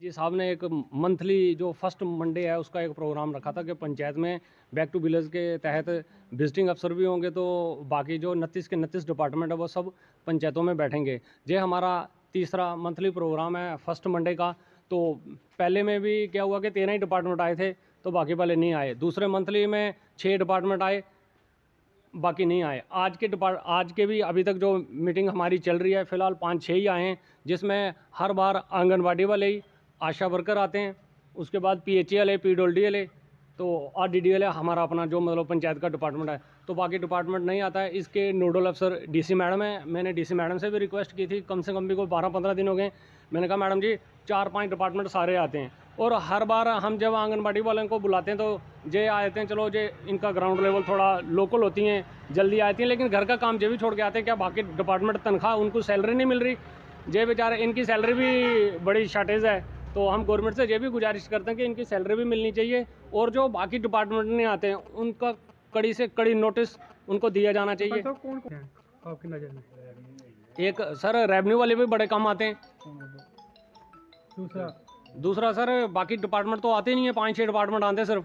जी साहब ने एक मंथली जो फर्स्ट मंडे है उसका एक प्रोग्राम रखा था कि पंचायत में बैक टू विलेज के तहत विजिटिंग अफसर भी होंगे, तो बाकी जो 29 के 29 डिपार्टमेंट है वो सब पंचायतों में बैठेंगे। ये हमारा तीसरा मंथली प्रोग्राम है फर्स्ट मंडे का। तो पहले में भी क्या हुआ कि 13 ही डिपार्टमेंट आए थे, तो बाकी वाले नहीं आए। दूसरे मंथली में 6 डिपार्टमेंट आए, बाकी नहीं आए। आज के भी अभी तक जो मीटिंग हमारी चल रही है फ़िलहाल 5-6 ही आए हैं, जिसमें हर बार आंगनबाड़ी वाले ही, आशा वर्कर आते हैं, उसके बाद PHE PWD तो और DDL हमारा अपना जो मतलब पंचायत का डिपार्टमेंट है, तो बाकी डिपार्टमेंट नहीं आता है। इसके नोडल अफसर DC मैडम है। मैंने DC मैडम से भी रिक्वेस्ट की थी, कम से कम भी कोई 12-15 दिन हो गए। मैंने कहा मैडम जी 4-5 डिपार्टमेंट सारे आते हैं, और हर बार हम जब आंगनबाड़ी वालों को बुलाते हैं तो जे आते हैं, चलो जे इनका ग्राउंड लेवल थोड़ा लोकल होती हैं, जल्दी आती हैं, लेकिन घर का काम जे भी छोड़ के आते हैं। क्या बाकी डिपार्टमेंट तनख्वाह उनको सैलरी नहीं मिल रही, जे बेचारे इनकी सैलरी भी बड़ी शॉर्टेज है। तो हम गवर्नमेंट से ये भी गुजारिश करते हैं कि इनकी सैलरी भी मिलनी चाहिए, और जो बाकी डिपार्टमेंट नहीं आते हैं उनका कड़ी से कड़ी नोटिस उनको दिया जाना चाहिए। तो कौन कौन है आपकी नज़र में? एक सर रेवेन्यू वाले भी बड़े कम आते हैं। दूसरा सर बाकी डिपार्टमेंट तो आते नहीं है, 5-6 डिपार्टमेंट आते हैं सिर्फ।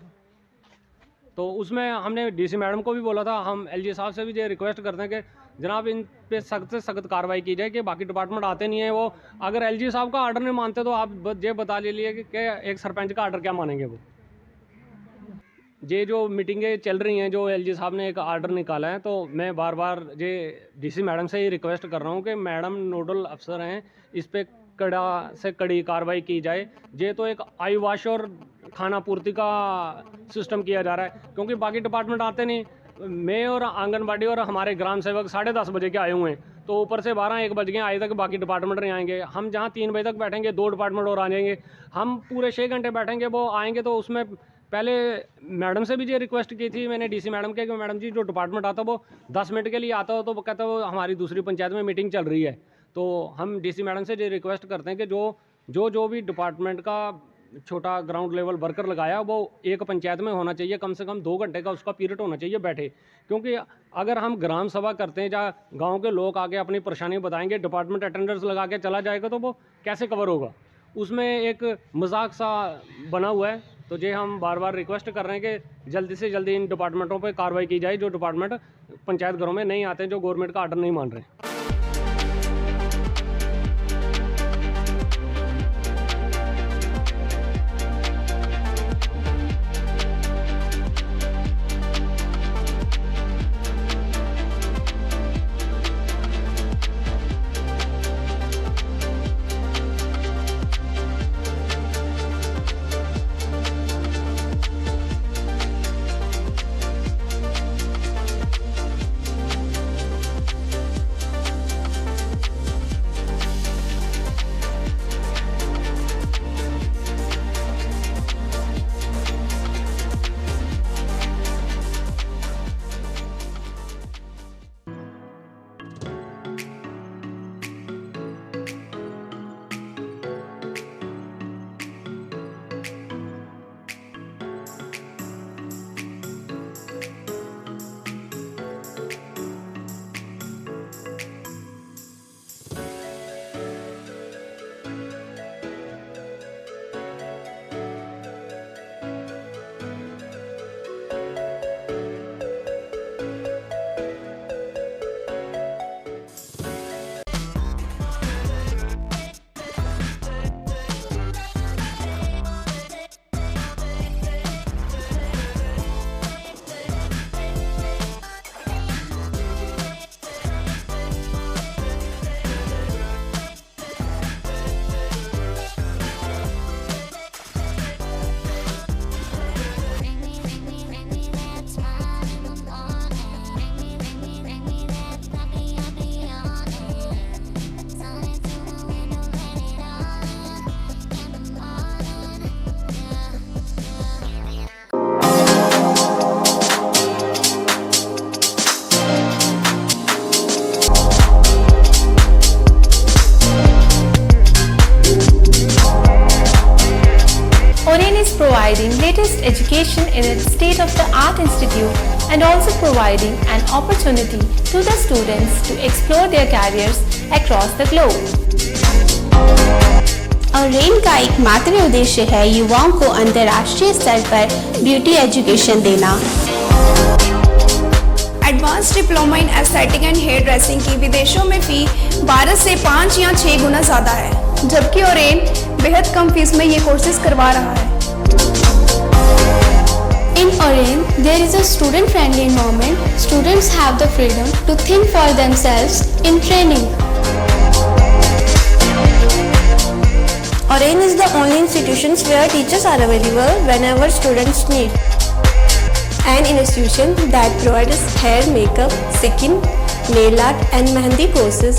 तो उसमें हमने DC मैडम को भी बोला था, हम LG साहब से भी ये रिक्वेस्ट करते हैं कि जनाब इन पे सख्त से सख्त कार्रवाई की जाए कि बाकी डिपार्टमेंट आते नहीं है। वो अगर LG साहब का आर्डर नहीं मानते तो आप ये बता लीजिए कि एक सरपंच का आर्डर क्या मानेंगे वो। ये जो मीटिंगें चल रही हैं, जो LG साहब ने एक आर्डर निकाला है, तो मैं बार बार ये DC मैडम से ही रिक्वेस्ट कर रहा हूँ कि मैडम नोडल अफसर हैं, इस पर कड़ा से कड़ी कार्रवाई की जाए। ये तो एक आई वॉश और खाना पूर्ति का सिस्टम किया जा रहा है, क्योंकि बाकी डिपार्टमेंट आते नहीं। मैं और आंगनबाड़ी और हमारे ग्राम सेवक 10:30 बजे के आए हुए हैं, तो ऊपर से 12-1 बज गए आए तक बाकी डिपार्टमेंट नहीं आएंगे। हम जहाँ 3 बजे तक बैठेंगे 2 डिपार्टमेंट और आ जाएंगे। हम पूरे 6 घंटे बैठेंगे, वो आएंगे। तो उसमें पहले मैडम से भी ये रिक्वेस्ट की थी मैंने DC मैडम के कि मैडम जी जो डिपार्टमेंट आता वो 10 मिनट के लिए आता हो, तो वो कहता वो हमारी दूसरी पंचायत में मीटिंग चल रही है। तो हम DC मैडम से ये रिक्वेस्ट करते हैं कि जो भी डिपार्टमेंट का छोटा ग्राउंड लेवल वर्कर लगाया वो एक पंचायत में होना चाहिए, कम से कम 2 घंटे का उसका पीरियड होना चाहिए बैठे। क्योंकि अगर हम ग्राम सभा करते हैं जहाँ गांव के लोग आके अपनी परेशानी बताएंगे, डिपार्टमेंट अटेंडर्स लगा के चला जाएगा, तो वो कैसे कवर होगा? उसमें एक मजाक सा बना हुआ है। तो ये हम बार बार रिक्वेस्ट कर रहे हैं कि जल्दी से जल्दी इन डिपार्टमेंटों पर कार्रवाई की जाए जो डिपार्टमेंट पंचायत घरों में नहीं आते, जो गवर्नमेंट का आर्डर नहीं मान रहे। Providing latest education in its state-of-the-art institute and also providing an opportunity to the students to explore their careers across the globe. रेन का एकमात्र उद्देश्य है युवाओं को अंतर्राष्ट्रीय स्तर पर ब्यूटी एजुकेशन देना। Advance diploma in aesthetic and hairdressing की विदेशों में फ़ी 12 से 5 या 6 गुना ज़्यादा है, जबकि ओरेन बेहद कम फीस में ये कोर्सेज करवा रहा है। In Oren, there is a student-friendly environment. Students have the freedom to think for themselves in training. Oren is the only institution where teachers are available whenever students need. An institution that provides hair, makeup, skin, nail art and mehendi courses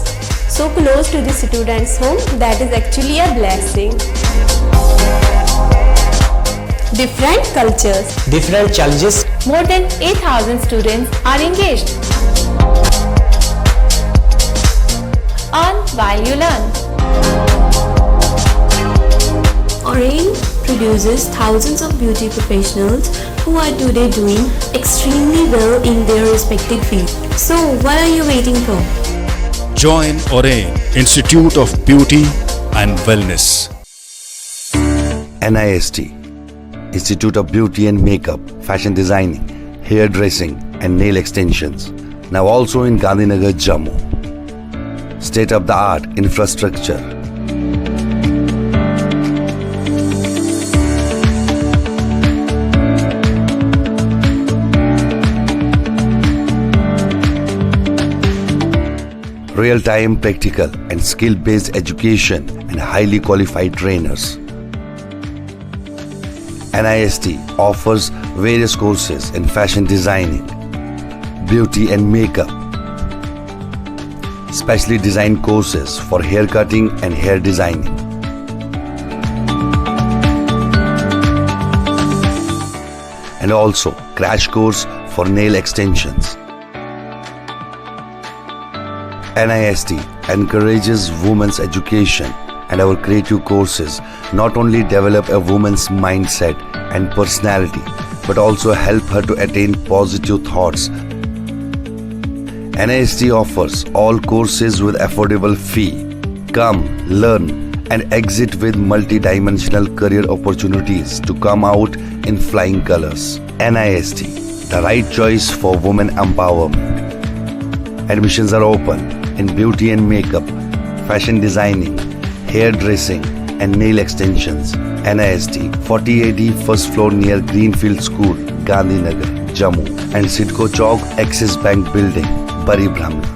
so close to the students' home that is actually a blessing. Different cultures, different challenges. More than 8,000 students are engaged. Earn while you learn. Oren produces thousands of beauty professionals who are today doing extremely well in their respective fields. So, what are you waiting for? Join Oren Institute of Beauty and Wellness. NIST Institute of Beauty and Makeup, Fashion Designing, Hair Dressing and Nail Extensions. Now also in Gandhinagar, Jammu. State-of-the-art infrastructure. Real-time practical and skill-based education and highly qualified trainers. NIST offers various courses in fashion designing, beauty and makeup, specially designed courses for hair cutting and hair designing. And also crash course for nail extensions. NIST encourages women's education, and our creative courses not only develop a woman's mindset and personality but also help her to attain positive thoughts. NIST offers all courses with affordable fee. Come, learn and exit with multi-dimensional career opportunities to come out in flying colors. NIST, the right choice for women empowerment. Admissions are open in beauty and makeup, fashion designing, hair dressing and nail extensions. NIST 40AD first floor near Greenfield School, Gandhinagar, Jammu and Sidco Chowk Axis Bank Building, Bari Brahmana.